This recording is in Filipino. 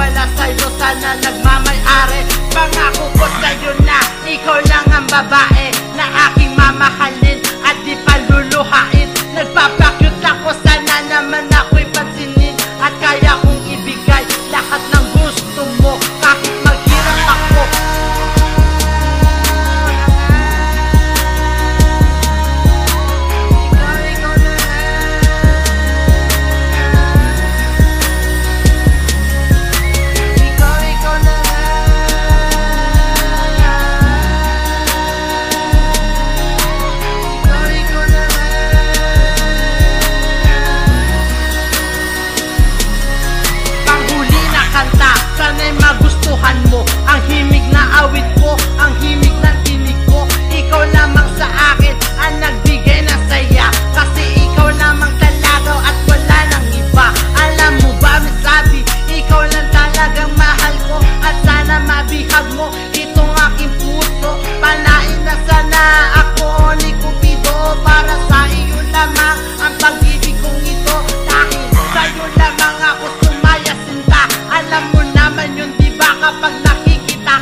wala sa'yo, sana nagmamay-ari. Pangako ko sa'yo na ikaw lang ang babae na aking mamahalin at di paluluhain. Nagpapakyut ako, sana naman ako'y pansinin at kaya kong ibigay lahat ng gusto mo kahit maghirap ako. Sana'y magustuhan mo ang himig na awit ko, ang himig ng tinig ko. Ikaw lamang sa akin ang nagbigay ng saya, kasi ikaw lamang talaga at wala nang iba. Alam mo ba, Misabi, ikaw lang talagang mahal ko, at sana mabihag mo itong aking puso. Panain na sana ako ni Cupido, para sa iyo lamang ang pag-ibig kong ito. Dahil sa'yo lamang ako sumaya sinta. Alam mo naman yun, diba, kapag nakikita